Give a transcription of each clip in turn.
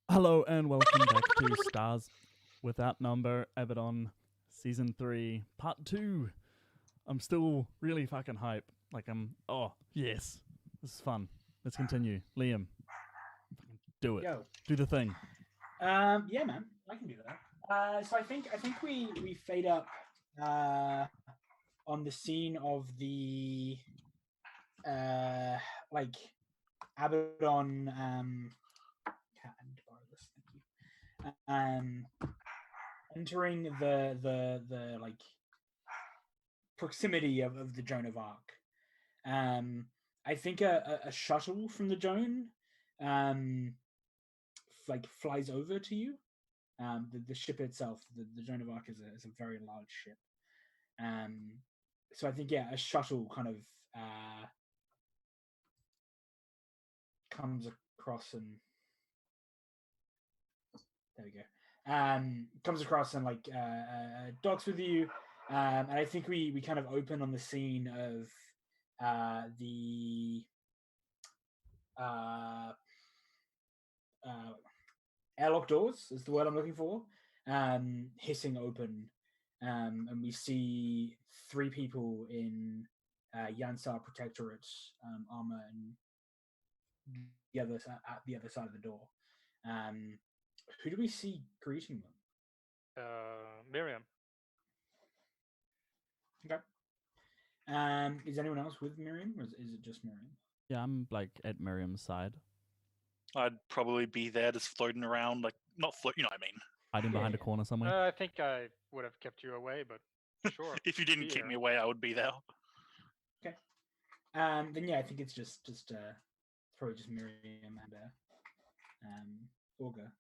Hello and welcome back to Stars Without Number Abaddon Season 3 Part 2. I'm still really fucking hype. Oh, yes. This is fun. Let's continue. Liam, fucking do it. Yo. Do the thing. Yeah, man, I can do that. So I think we fade up on the scene of the like Abaddon cat and borrowless, thank you. Entering the like proximity of the Joan of Arc. I think a shuttle from the Joan like flies over to you. The ship itself, the Joan of Arc is a very large ship. So I think a shuttle kind of comes across and there we go. Comes across and like docks with you, and I think we kind of open on the scene of the uh, airlock doors is the word I'm looking for, hissing open, and we see three people in Yansar Protectorate armor and at the other side of the door. Um, who do we see greeting them? Miriam. Okay. Is anyone else with Miriam, or is it just Miriam? Yeah, I'm like at Miriam's side, I'd probably be there just floating around, like not float. You know what I mean? hiding behind a Yeah. corner somewhere. I think I would have kept you away, but sure. If you didn't Be keep here. me away, I would be there. Okay. Then I think it's just probably just Miriam and Olga.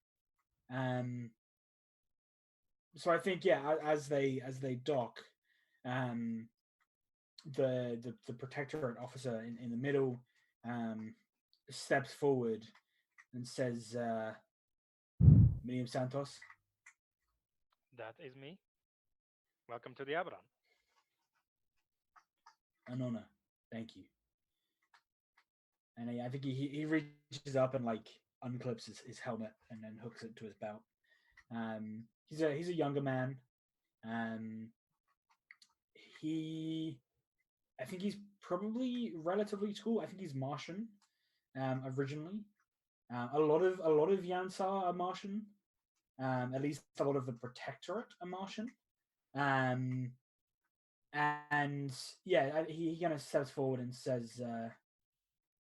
So I think as they dock, the protectorate officer in the middle steps forward and says, Miriam Santos. That is me. Welcome to the Abaddon. An honor. Thank you. And I think he reaches up and like unclips his helmet and then hooks it to his belt. He's a younger man. I think he's probably relatively tall. I think he's Martian originally. A lot of Yansar are Martian. At least a lot of the Protectorate are Martian. And he kind of steps forward and says,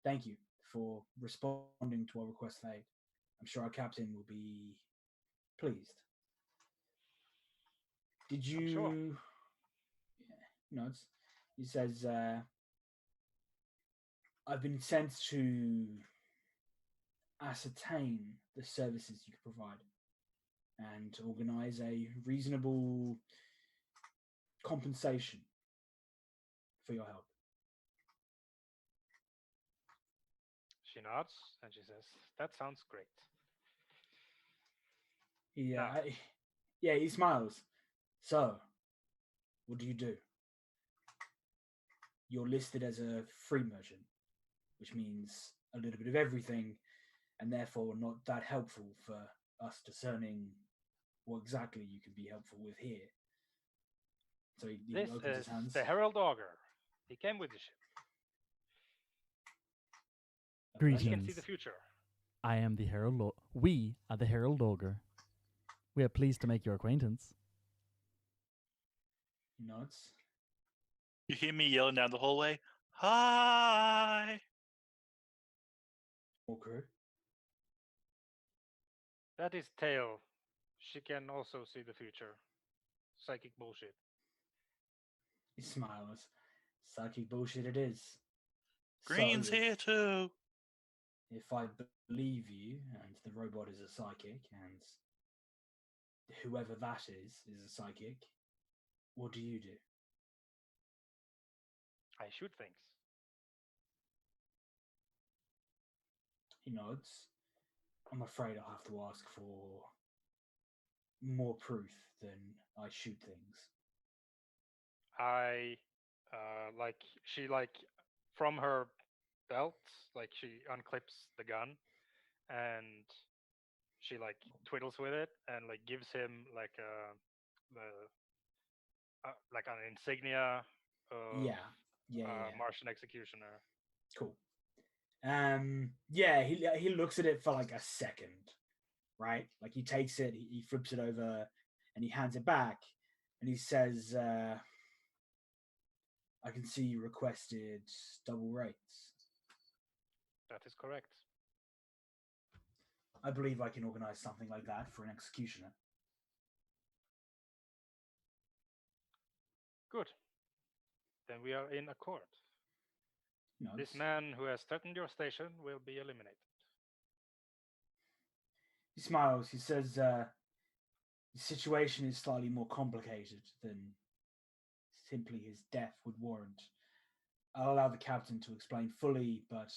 "Thank you for responding to our request for aid. I'm sure our captain will be pleased." Did you? Sure. Yeah, nods. He says, "I've been sent to ascertain the services you can provide and to organize a reasonable compensation for your help." She nods and she says, "That sounds great." Yeah, he smiles. So, what do you do? You're listed as a free merchant, which means a little bit of everything, and therefore not that helpful for us discerning what exactly you could be helpful with here. So he This opens is his hands. the Herald Augur. He came with the ship. Greetings. He can see the future. I am the Herald. We are the Herald Augur. We are pleased to make your acquaintance. He nods. You hear me yelling down the hallway, "Hi!" More crew. That is Tail. She can also see the future. Psychic bullshit. He smiles. Psychic bullshit it is. Green's So, here too. if I believe you, and the robot is a psychic, and whoever that is a psychic, what do you do? I shoot things. He nods. I'm afraid I'll have to ask for more proof than I shoot things. I she from her belt, like she unclips the gun and she like twiddles with it and like gives him like the like an insignia of Yeah. Martian executioner. Cool. Yeah, he looks at it for like a second, right? Like he takes it, he flips it over, and he hands it back, and he says, "I can see you requested double rates. That is correct. I believe I can organize something like that for an executioner." Good. Then we are in accord. Nods. This man who has threatened your station will be eliminated. He smiles. He says, "The situation is slightly more complicated than simply his death would warrant. I'll allow the captain to explain fully, but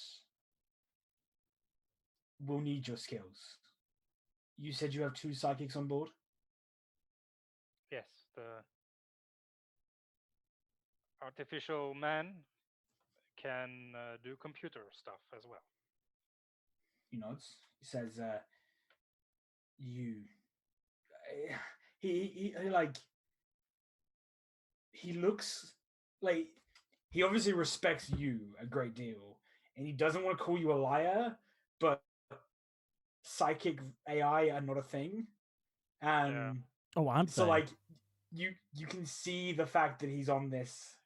we'll need your skills. You said you have 2 psychics on board?" Yes, the artificial man can do computer stuff as well. He nods. He says, "You." He like. He looks like he obviously respects you a great deal, and he doesn't want to call you a liar, but psychic AI are not a thing. Yeah. Oh, aren't So they? like you can see the fact that he's on this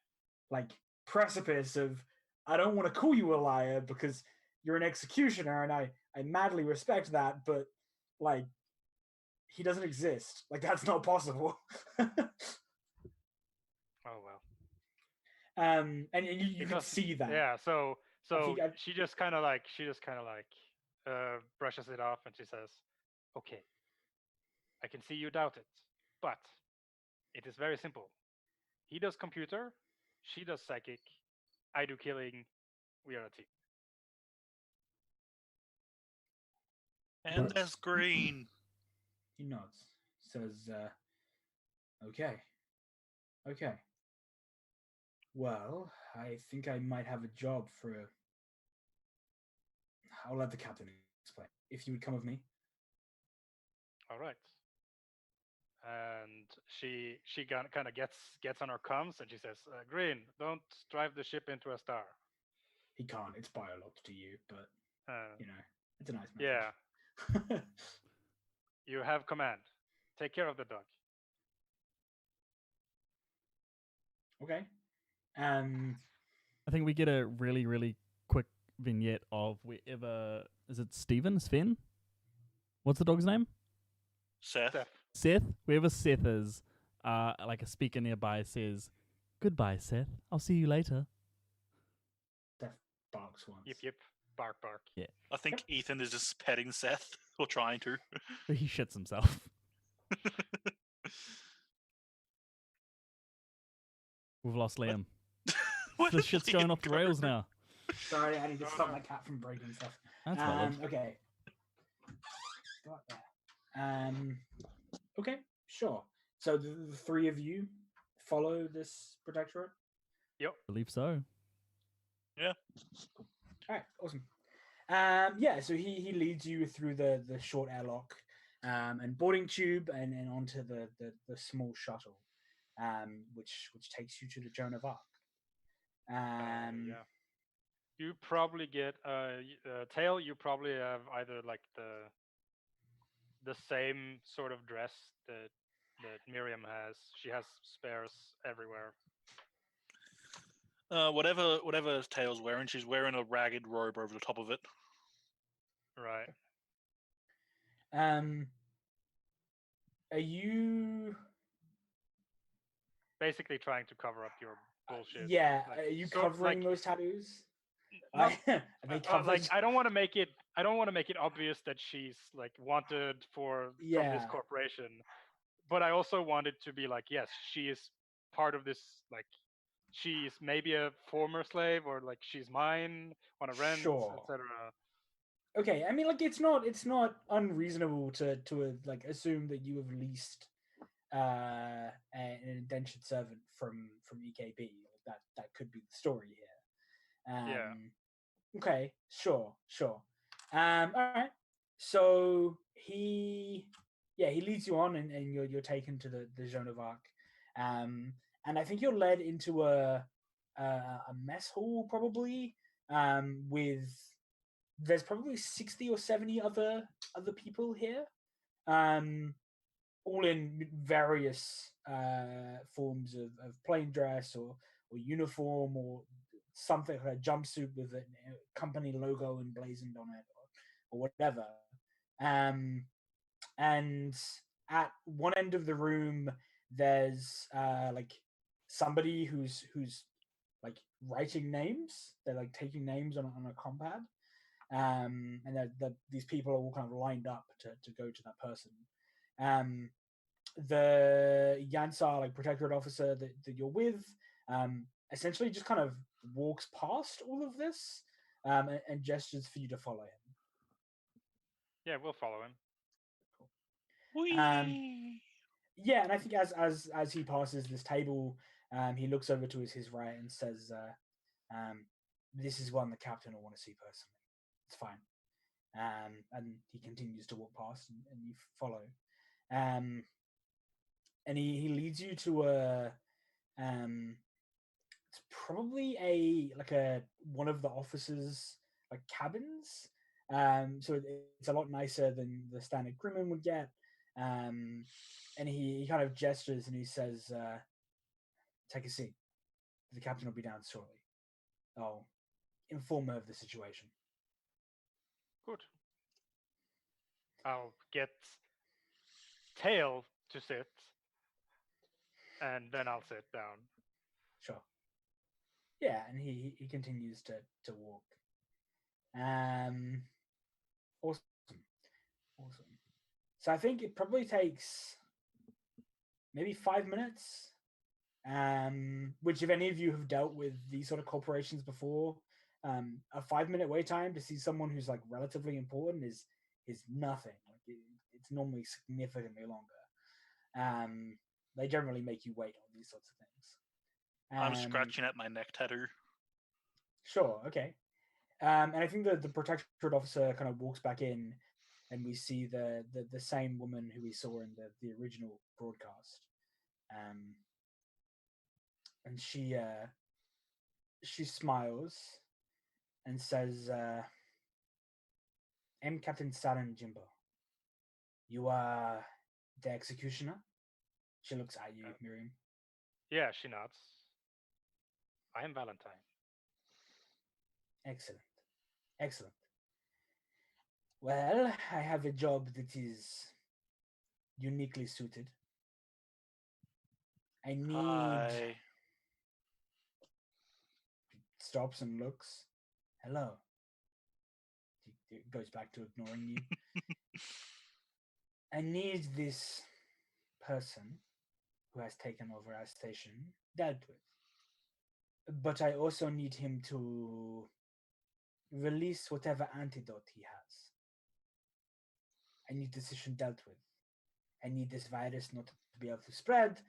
like precipice of, I don't want to call you a liar because you're an executioner, and I madly respect that, but like he doesn't exist. Like that's not possible. Oh well. And you can see that. Yeah. So I- she just kind of like brushes it off and she says, "Okay, I can see you doubt it, but it is very simple. He does computer, she does psychic, I do killing. We are a team." And there's green. He nods. Says, "Okay. Well, I think I might have a job for. I'll let the captain explain. If you would come with me." All right. And she kind of gets on her comms and she says, "Green, don't drive the ship into a star." He can't. It's biolocked to you, but Uh, you know, it's a nice yeah, message. you have command. Take care of the dog. Okay. I think we get a really, really quick vignette of wherever. Is it Steven? Sven? What's the dog's name? Seth. Seth? Wherever Seth is, like a speaker nearby says, "Goodbye, Seth. I'll see you later." Death barks once. Yip. Bark. I think Ethan is just petting Seth, or trying to. He shits himself. We've lost Liam. Where This did shit's Liam going off the go? rails now. Sorry, I need to stop my cat from breaking stuff. That's valid. Okay. Got that. Okay, sure. So the 3 of you follow this protectorate? I believe so. All right, awesome. Yeah, so he leads you through the short airlock and boarding tube and onto the small shuttle, which takes you to the Joan of Arc. Yeah. You probably get Tail. You probably have either like the same sort of dress that Miriam has. She has spares everywhere. Whatever Tail's wearing, she's wearing a ragged robe over the top of it. Right. Are you Basically trying to cover up your bullshit. Yeah, like, are you sort of covering like, those tattoos? not- Are they covered? like I don't want to make it obvious that she's like wanted from this Yeah. corporation, but I also wanted to be like, yes, she is part of this. Like, she's maybe a former slave, or like she's mine on a rent, Sure. etc. Okay, I mean, like it's not unreasonable to like assume that you have leased an indentured servant from EKB. Like that could be the story here. Yeah. Okay, sure. All right. So he leads you on, and you're taken to the Joan of Arc, and I think you're led into a mess hall probably, with there's probably 60 or 70 other people here, all in various forms of plain dress or uniform or something like a jumpsuit with a company logo emblazoned on it, or whatever. And at one end of the room, there's like somebody who's like writing names. They're like taking names on a compad, and these people are all kind of lined up to go to that person. The Yansar like protectorate officer that you're with, essentially just kind of walks past all of this, and gestures for you to follow him. Yeah, we'll follow him. Whee! Yeah, and I think as he passes this table, he looks over to his right and says, "This is one the captain will want to see personally. It's fine." And he continues to walk past, and you follow. And he leads you to it's probably a one of the officers' like cabins. So it's a lot nicer than the standard crewman would get. And he kind of gestures and he says, "Take a seat. The captain will be down shortly. I'll inform her of the situation." Good. I'll get Tail to sit, and then I'll sit down. Sure. Yeah, and he continues to walk. Awesome. So I think it probably takes maybe 5 minutes. Which, if any of you have dealt with these sort of corporations before, a 5-minute wait time to see someone who's like relatively important is nothing. Like it's normally significantly longer. They generally make you wait on these sorts of things. I'm scratching at my neck tattoo. Sure, okay. And I think the protectorate officer kind of walks back in, and we see the same woman who we saw in the original broadcast. And she smiles and says, "I'm Captain Saran Jimbo. You are the executioner?" She looks at you, Miriam. Yeah, she nods. I am Valentine. Excellent. Well, I have a job that is uniquely suited. I need... Hi. Stops and looks. Hello. He goes back to ignoring you. I need this person who has taken over our station dealt with. But I also need him to release whatever antidote he has. I need this issue dealt with. I need this virus not to be able to spread.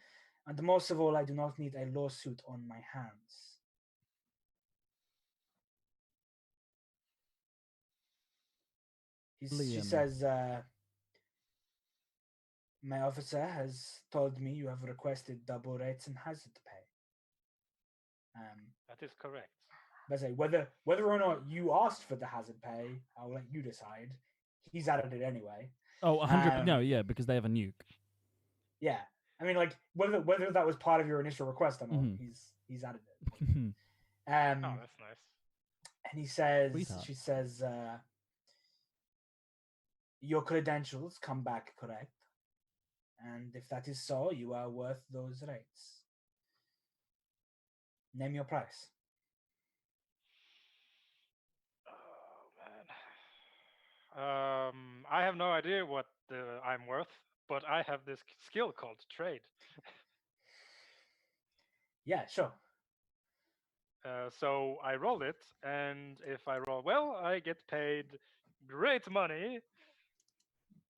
And most of all, I do not need a lawsuit on my hands. She says, "My officer has told me you have requested double rates and hazard pay." That is correct. But say whether or not you asked for the hazard pay, I'll let you decide. He's added it anyway. Oh, 100. No, yeah, because they have a nuke. Yeah, I mean, like whether that was part of your initial request or not, he's added it. Oh, that's nice. And he says, Sweetheart. she says, "Your credentials come back correct, and if that is so, you are worth those rates. Name your price." Oh man. I have no idea what I'm worth, but I have this skill called trade. Yeah, sure. So I roll it, and if I roll well, I get paid great money.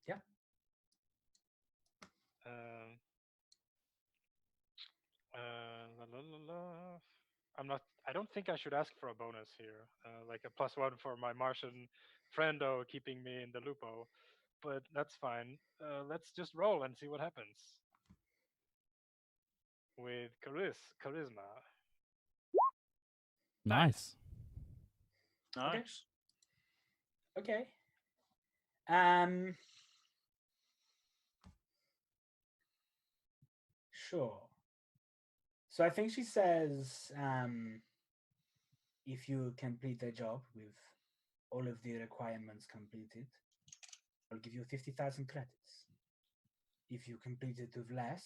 Yeah. La, la, la, la. I'm not. I don't think I should ask for a bonus here, like a +1 for my Martian friendo keeping me in the loopo. But that's fine. Let's just roll and see what happens with charisma. Nice. Okay. Nice. Okay. Um. Sure. So I think she says, if you complete the job with all of the requirements completed, I'll give you 50,000 credits. If you complete it with less,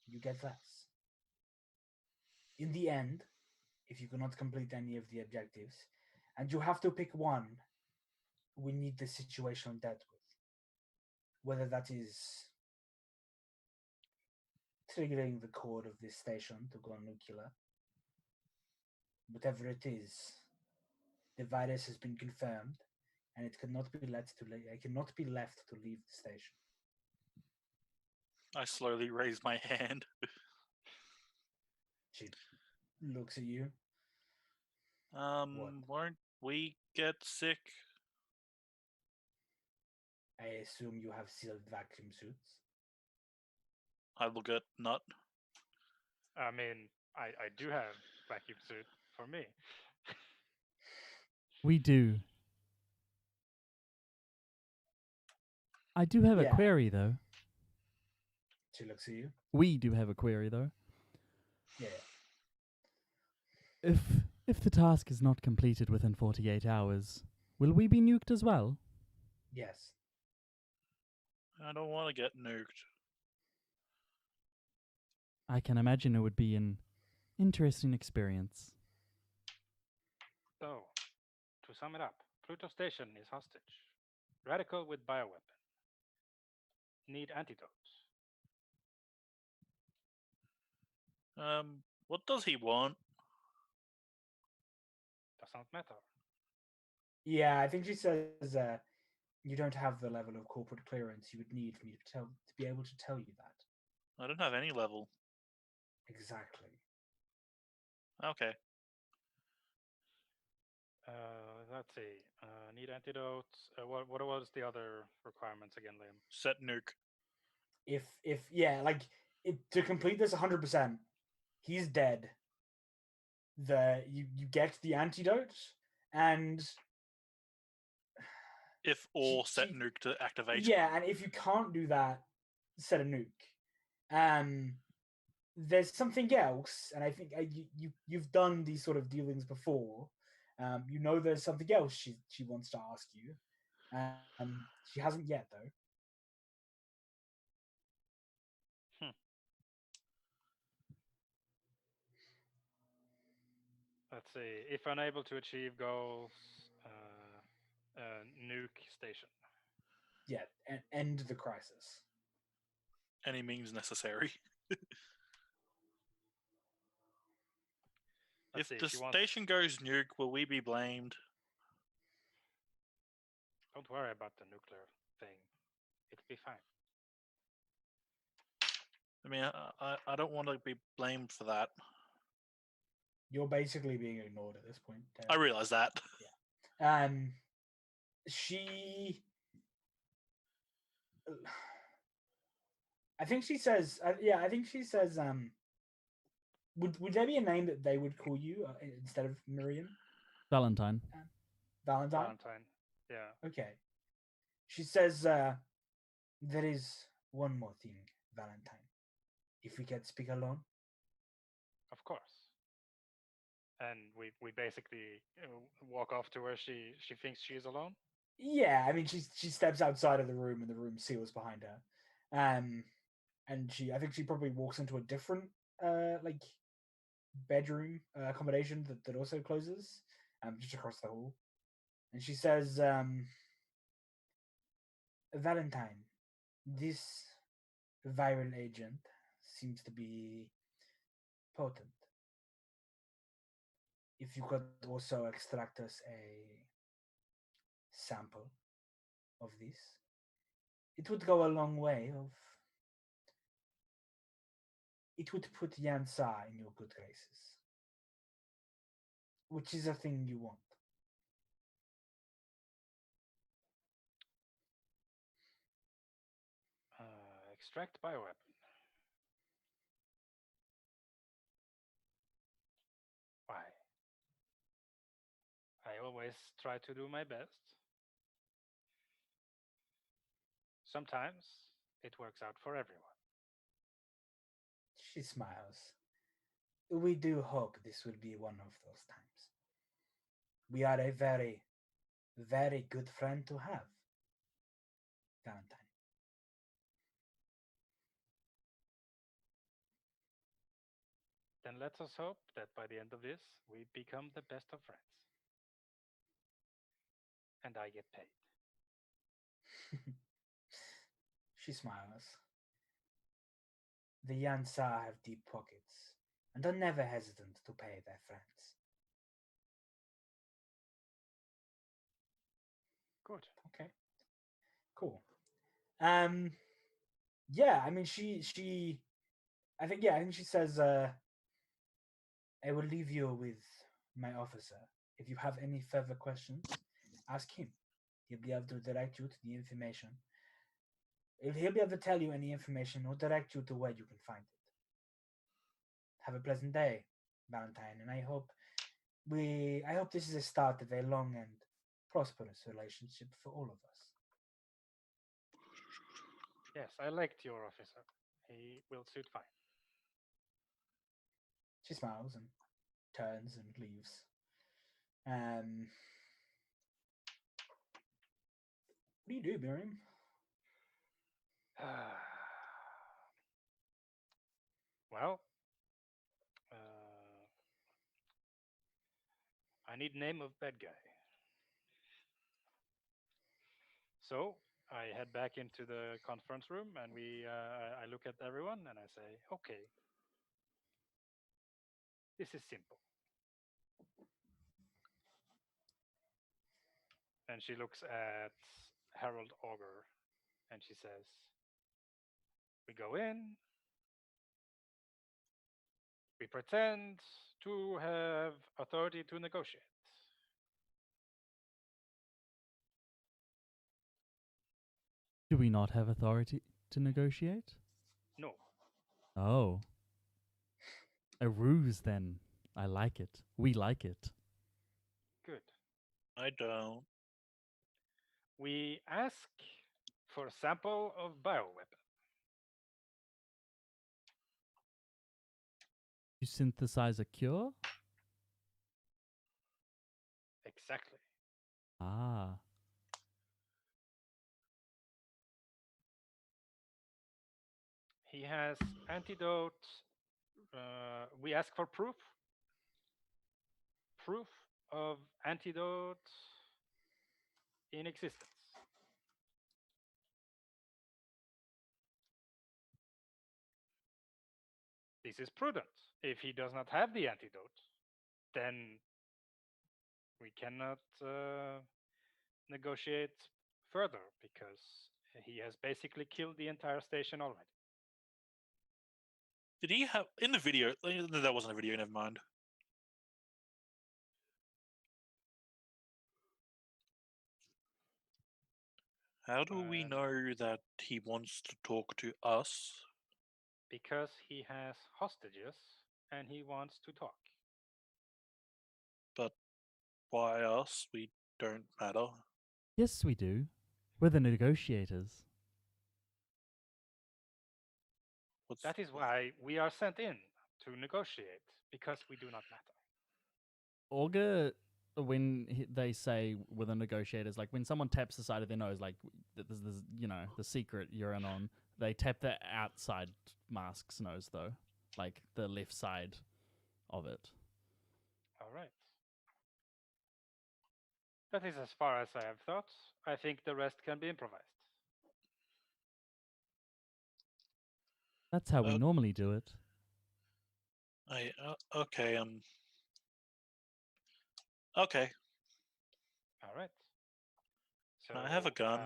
you get less. In the end, if you cannot complete any of the objectives, and you have to pick one, we need the situation dealt with. Whether that is triggering the core of this station to go nuclear, whatever it is, the virus has been confirmed, and it cannot be left to leave the station. I slowly raise my hand. She looks at you. What? Won't we get sick? I assume you have sealed vacuum suits. I look at Nut. I mean, I do have vacuum suit for me. We do. I do have a Yeah. query though. She looks at you. We do have a query though. Yeah. If the task is not completed within 48 hours, will we be nuked as well? Yes. I don't want to get nuked. I can imagine it would be an interesting experience. So, to sum it up, Pluto Station is hostage. Radical with bioweapon. Need antidotes. What does he want? Does not matter. Yeah, I think she says you don't have the level of corporate clearance you would need for me to be able to tell you that. I don't have any level. Exactly. Okay. Let's see. Need antidotes. What was the other requirements again, Liam? Set nuke. If yeah, like to complete this 100%, he's dead. You get the antidote, and If or She- set she- nuke to activate. yeah, and if you can't do that, set a nuke. There's something else, and I think you've done these sort of dealings before. You know, there's something else she wants to ask you. She hasn't yet though. Let's see. If unable to achieve goals, nuke station. Yeah, and end the crisis. Any means necessary. Let's If see, the she wants- station goes nuke, will we be blamed? Don't worry about the nuclear thing. It'll be fine. I mean, I don't want to be blamed for that. You're basically being ignored at this point. I realize that. She I think she says I think she says would there be a name that they would call you instead of Miriam? Valentine. Valentine? Valentine. Yeah. Okay. She says there is one more thing, Valentine. If we could speak alone. Of course. And we basically walk off to where she thinks she is alone. Yeah, I mean she steps outside of the room and the room seals behind her. And I think she probably walks into a different like bedroom accommodation that also closes just across the hall. And she says, Valentine, this viral agent seems to be potent. If you could also extract us a sample of this, it would go a long way of. It would put Yansa in your good graces. which is a thing you want. Extract bioweapon. Why? I always try to do my best. Sometimes it works out for everyone. She smiles. We do hope this will be one of those times. We are a very, very good friend to have, Valentine. Then let us hope that by the end of this, we become the best of friends. And I get paid. She smiles. The Yansa have deep pockets and are never hesitant to pay their friends. Good. Okay. Cool. Yeah, I mean she I think she says I will leave you with my officer. If you have any further questions, ask him. He'll be able to direct you to the information. He'll be able to tell you any information or direct you to where you can find it. Have a pleasant day, Valentine, and I hope this is a start of a long and prosperous relationship for all of us. Yes, I liked your officer. He will suit fine. She smiles and turns and leaves. What do you do, Miriam? Well, I need name of bad guy. So I head back into the conference room and I look at everyone and I say, okay, this is simple. And she looks at Harold Auger and she says, we go in, we pretend to have authority to negotiate. Do we not have authority to negotiate? No. Oh. A ruse, then. I like it. We like it. Good. I don't. We ask for a sample of bioweapon. You synthesize a cure? Exactly. Ah. He has antidote. We ask for proof. Proof of antidote in existence. This is prudent. If he does not have the antidote, then we cannot negotiate further because he has basically killed the entire station already. Did he have in the video? No, that wasn't a video. Never mind. How do we know that he wants to talk to us? Because he has hostages and he wants to talk. But why us? We don't matter. Yes, we do. We're the negotiators. That is why we are sent in to negotiate, because we do not matter. Augur, when they say we're the negotiators, like when someone taps the side of their nose, like there's the secret you're in on, they tap the outside mask's nose though, like the left side of it. All right. That is as far as I have thought. I think the rest can be improvised. That's how we normally do it. Okay. Okay. All right. So I have a gun.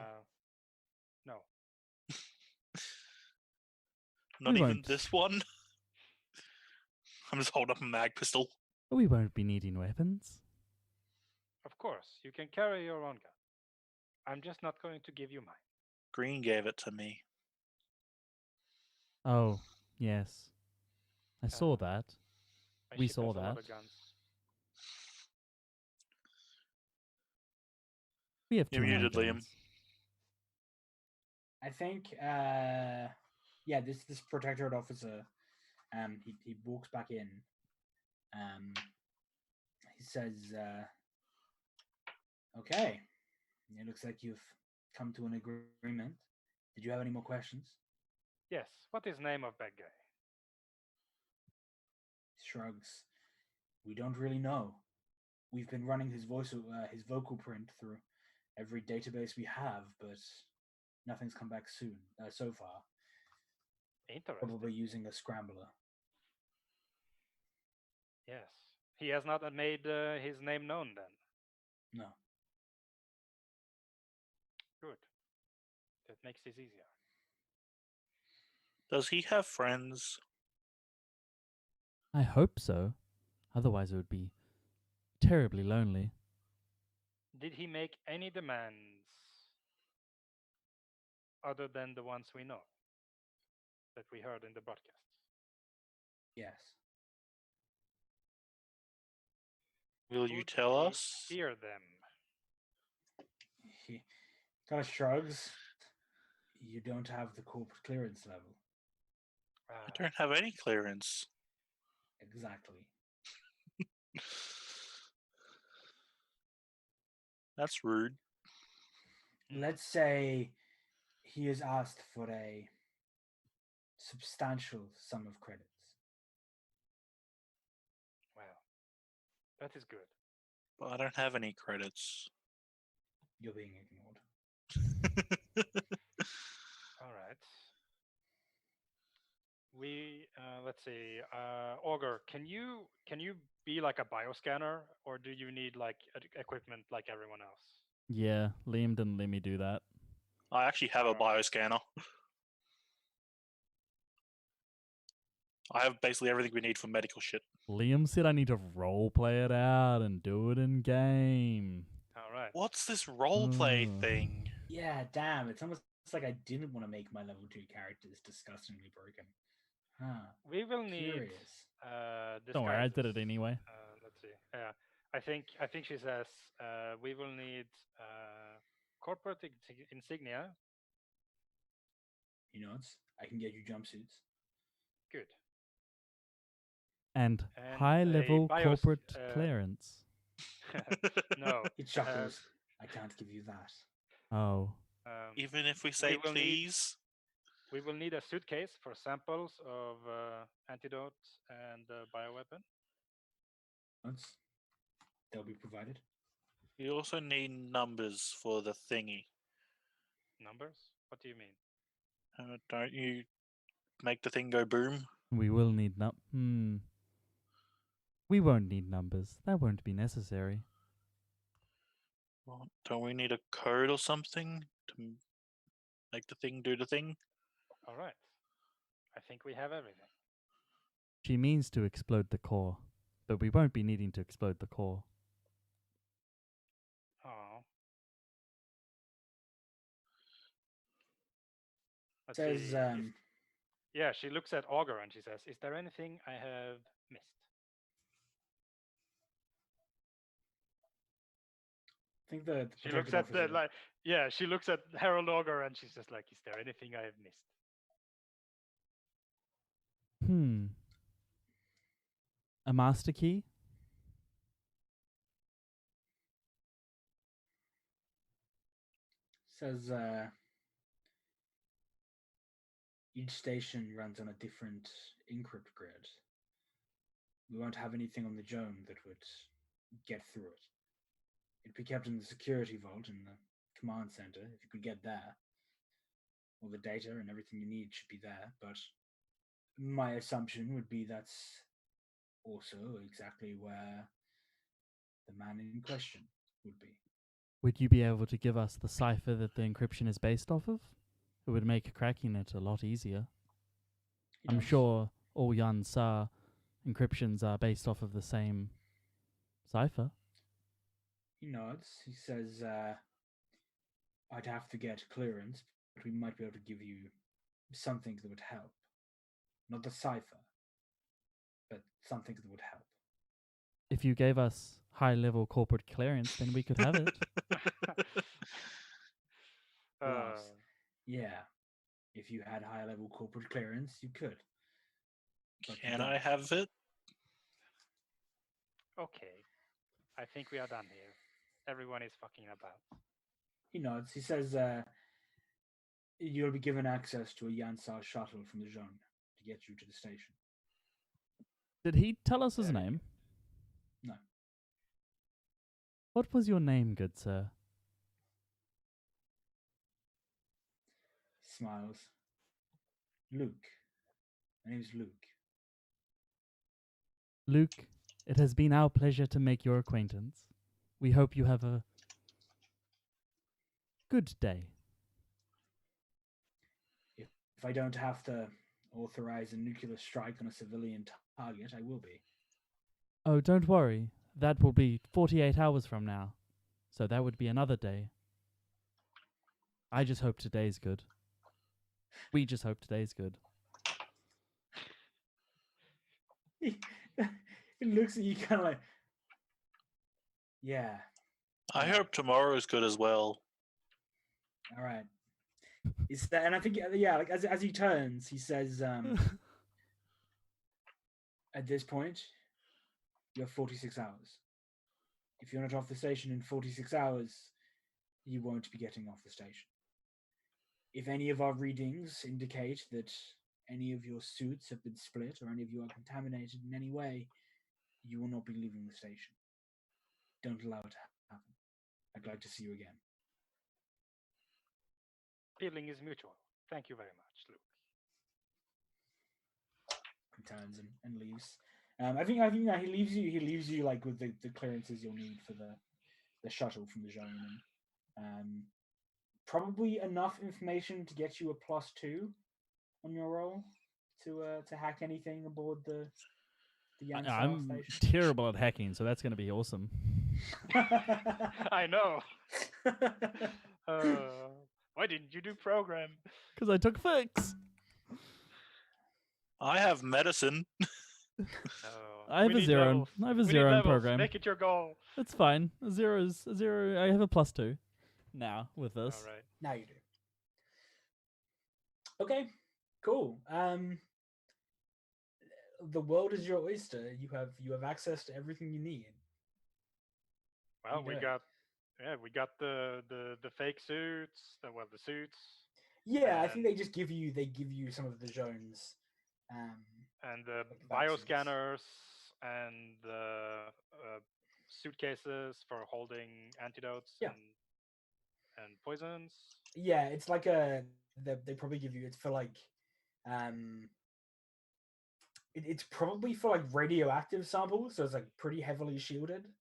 No. Not We even won't. this one. I'm just holding up a mag pistol. We won't be needing weapons. Of course, you can carry your own gun. I'm just not going to give you mine. Green gave it to me. Oh, yes. I saw Uh, that. My We ship saw has a lot that. of guns. We have You're two muted, Liam. handguns. I think, this protectorate officer, he walks back in. He says, "Okay, it looks like you've come to an agreement. Did you have any more questions?" Yes. What is name of bad guy? Shrugs. "We don't really know. We've been running his vocal print through every database we have, but nothing's come back so far. Interesting. Probably using a scrambler." Yes. He has not made his name known then. No. Good. That makes this easier. Does he have friends? I hope so. Otherwise, it would be terribly lonely. Did he make any demands other than the ones we know that we heard in the broadcasts? Yes. Will you Would tell we us? hear them? He kind of shrugs. "You don't have the corporate clearance level." I don't have any clearance. Exactly. That's rude. Let's say he is asked for a substantial sum of credits. Well, that is good. But I don't have any credits. You're being ignored. All right. We let's see. Augur, can you be like a bioscanner, or do you need like equipment like everyone else? Yeah, Liam didn't let me do that. I actually have a bioscanner. I have basically everything we need for medical shit. Liam said I need to roleplay it out and do it in game. All right. What's this roleplay Oh. thing? Yeah, damn. It's almost like I didn't want to make my level 2 character this disgustingly broken. Huh. We will need Curious. Don't worry, I did it disguises. anyway. Let's see. Yeah, I think she says we will need corporate insignia. He nods. "I can get you jumpsuits." Good. And And high-level a corporate clearance. No. He chuckles. "I can't give you that." Oh. Even if we say will need- please? We will need a suitcase for samples of antidote and bioweapon. Nods. "They'll be provided." We also need numbers for the thingy. Numbers? What do you mean? Don't you make the thing go boom? We will need We won't need numbers. That won't be necessary. Well, don't we need a code or something to make the thing do the thing? All right. I think we have everything. She means to explode the core, but we won't be needing to explode the core. Oh. Let's Says, see. Yeah, she looks at Augur and she says, "Is there anything I have missed?" I think the She looks protected at the officer- she looks at Harold Augur and she's just like, "Is there anything I have missed?" A master key? Says, each station runs on a different encrypt grid. We won't have anything on the Joan that would get through it. It'd be kept in the security vault in the command center, if you could get there. All the data and everything you need should be there, but my assumption would be that's also exactly where the man in question would be." Would you be able to give us the cipher that the encryption is based off of? It would make cracking it a lot easier. He I'm nods. sure all Yan Sa encryptions are based off of the same Sci-Fi. He nods. He says, I'd have to get clearance, but we might be able to give you something that would help. Not the cipher, but something that would help. If you gave us high-level corporate clearance, then we could have it. Plus, yeah, if you had high level corporate clearance, you could. But you Can I don't. have it? Okay. I think we are done here. Everyone is fucking about. He nods. He says, you'll be given access to a Yansar shuttle from the zone to get you to the station. Did he tell us his Very name? No. What was your name, good sir? He smiles. Luke. My name's Luke. Luke, it has been our pleasure to make your acquaintance. We hope you have a good day. If I don't have to authorize a nuclear strike on a civilian target, I will be. Oh, don't worry. That will be 48 hours from now. So that would be another day. I just hope today's good. We just hope today's good. He looks at you kind of like, yeah, I Yeah. hope tomorrow is good as well. all right. Is that, and I think, yeah, like as he turns, he says, at this point, you have 46 hours. If you're not off the station in 46 hours, you won't be getting off the station. If any of our readings indicate that any of your suits have been split or any of you are contaminated in any way, you will not be leaving the station. Don't allow it to happen. I'd like to see you again. Feeling is mutual. Thank you very much, Luke. He turns and leaves. I think that he leaves you like with the clearances you'll need for the shuttle from the zone, and probably enough information to get you a +2 on your roll to hack anything aboard the Yansar I'm station. terrible at hacking, so that's going to be awesome. I know. Why didn't you do program? Because I took fix. I have medicine. I have we a need zero. levels. I have a We need zero in levels. program. Make it your goal. It's fine. A zero is a zero. I have a +2 now with this. All right. Now you do. Okay, cool. The world is your oyster. You have access to everything you need. Well, we Yeah. got the fake suits. The suits Yeah, I think they just give you some of the zones. and the like vaccines. bioscanners and the suitcases for holding antidotes Yeah. and poisons. Yeah, it's like they probably give you, it's for like it's probably for like radioactive samples, so it's like pretty heavily shielded.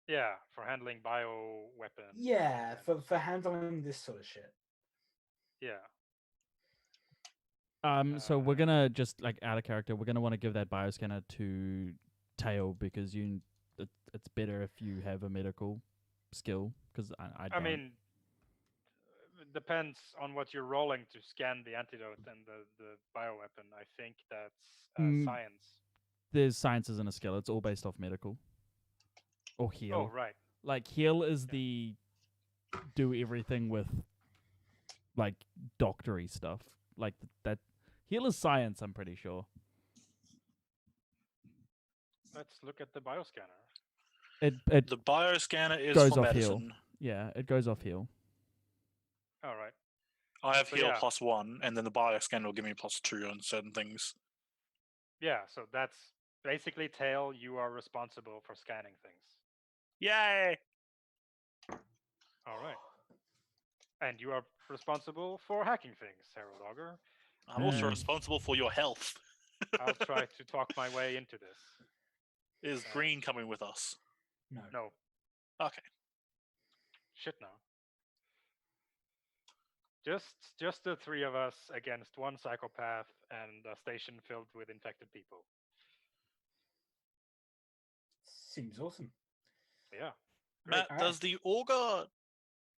Yeah, for handling bio weapons. Yeah, for handling this sort of shit. Yeah. So we're gonna just like out of character. We're gonna want to give that bioscanner to Tail because it's better if you have a medical skill. Because I I don't. mean, it depends on what you're rolling to scan the antidote and the bioweapon. I think that's science. There's science isn't a skill. It's all based off medical or heal. Oh, right. Like heal is the do everything with like doctory stuff. Like that heal is science, I'm pretty sure. Let's look at the bioscanner. It The bioscanner is goes for off heal. medicine. Yeah, it goes off heal. All right. I have So, heal yeah. +1, and then the bioscanner will give me +2 on certain things. Yeah, so that's basically Tail. You are responsible for scanning things. Yay! All right. And you are responsible for hacking things, Harold Auger. I'm also Hey. responsible for your health. I'll try to talk my way into this. Is Green coming with us? No. No. Okay. Shit, no. Just the three of us against one psychopath and a station filled with infected people. Seems awesome. Yeah. Matt, Alright. does the auger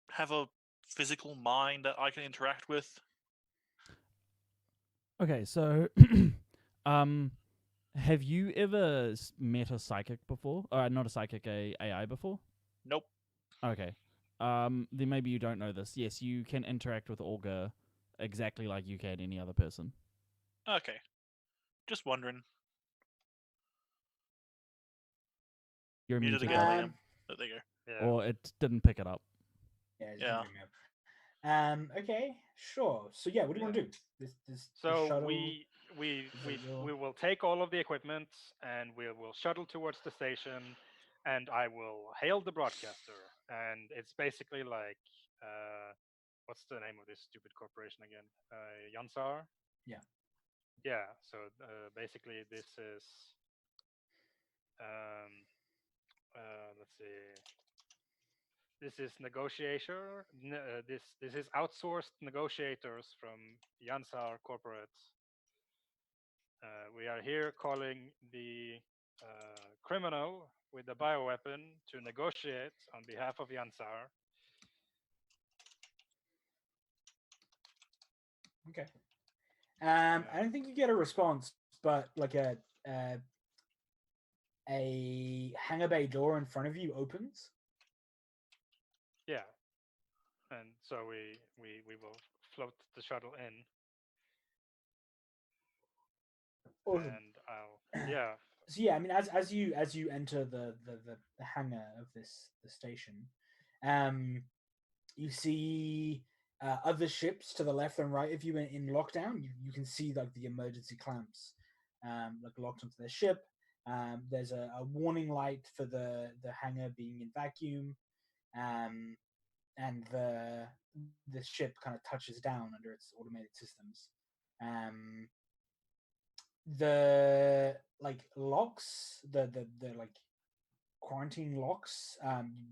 have a physical mind that I can interact with? Okay, so have you ever met a psychic before? Not a psychic, a AI before? Nope. Okay. Then maybe you don't know this. Yes, you can interact with Augur exactly like you can any other person. Okay. Just wondering. You're Muted muted, again, bud. Liam. Oh, there you go. Yeah. Or it didn't pick it up. Yeah. It's Yeah. bring me up. Okay. Sure. So yeah, what do you want to do? This So shuttle. we that your- we will take all of the equipment and we will shuttle towards the station, and I will hail the broadcaster. And it's basically like, what's the name of this stupid corporation again? Yansar. Yeah. Yeah. So basically, this is um, let's see. This is this is outsourced negotiators from Yansar Corporate. We are here calling the criminal with the bioweapon to negotiate on behalf of Yansar. Okay. I don't think you get a response, but like a hangar bay door in front of you opens. Yeah, and so we will float the shuttle in, Awesome. and I'll yeah. So yeah, I mean, as you enter the hangar of the station, you see other ships to the left and right of you in lockdown. You can see like the emergency clamps, like locked onto their ship. There's a warning light for the hangar being in vacuum, and the ship kind of touches down under its automated systems. The like locks, the like quarantine locks,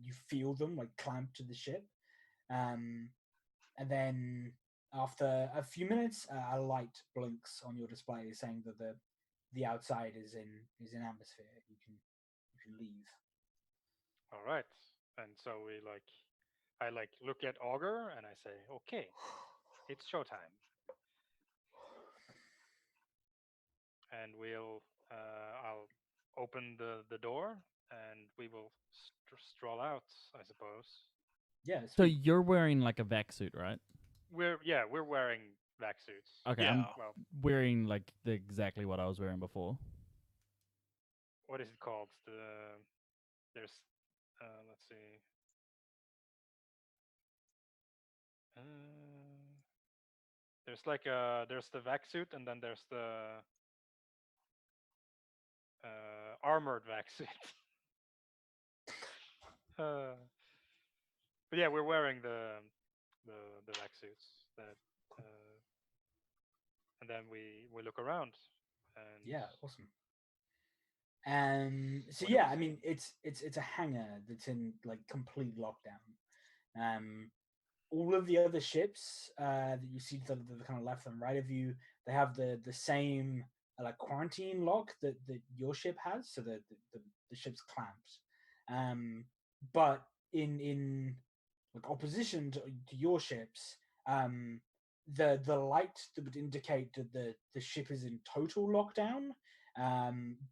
you feel them like clamped to the ship, and then after a few minutes, a light blinks on your display saying that the outside is in atmosphere. You can leave. All right, and so I look at Augur and I say, okay, it's showtime, and I'll open the door and we will stroll out, I suppose. Yeah. So Sweet. you're wearing like a vac suit, right? We're wearing vac suits. Okay, Yeah. I'm Well, wearing like exactly what I was wearing before. what is it called? There's let's see. There's the vac suit and then there's the armored vac suit. uh, but yeah, we're wearing the vac suits that, and then we look around and Yeah. Awesome. So what do yeah, we I mean, see? it's a hangar that's in like complete lockdown. All of the other ships that you see to the kind of left and right of you, they have the same like quarantine lock that your ship has, so the ship's clamped. But in like opposition to your ships, the light that would indicate that the ship is in total lockdown,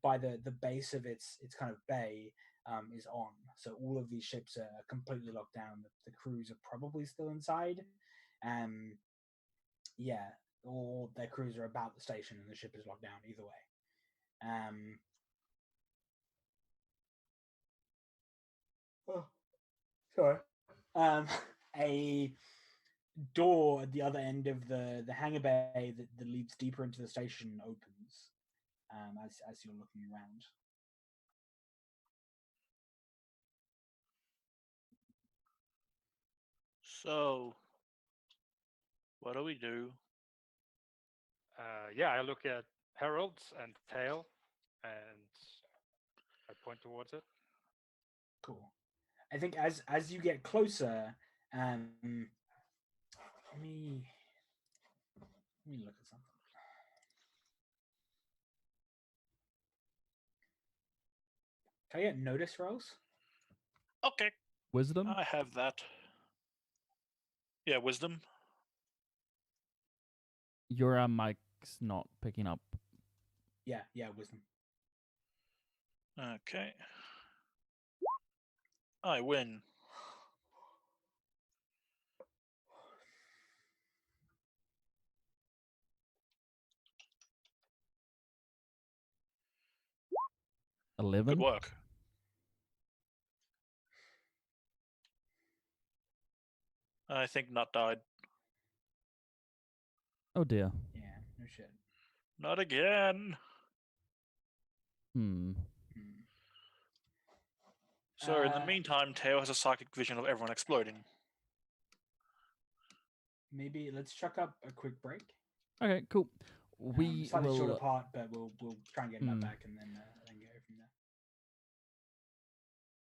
by the base of its kind of bay, is on. So all of these ships are completely locked down. The crews are probably still inside. Yeah, or their crews are about the station and the ship is locked down. Either way. Oh, sorry. A door at the other end of the hangar bay that leads deeper into the station opens. As you're looking around. So, what do we do? Yeah, I look at Harold's and Tail, and I point towards it. Cool. I think as you get closer, let me look at something. Can I get notice rolls? Okay, Wisdom? I have that. Yeah, wisdom. Your mic's not picking up. Yeah, wisdom. Okay. I win. Good 11. work. I think Nut died. Oh dear. Yeah, no shit. Not again. Hmm. Hmm. So in the Uh, meantime, Teo has a psychic vision of everyone exploding. Maybe let's chuck up a quick break. Okay, cool. We Slightly shorter will. part, but we'll try and get that Hmm. back and then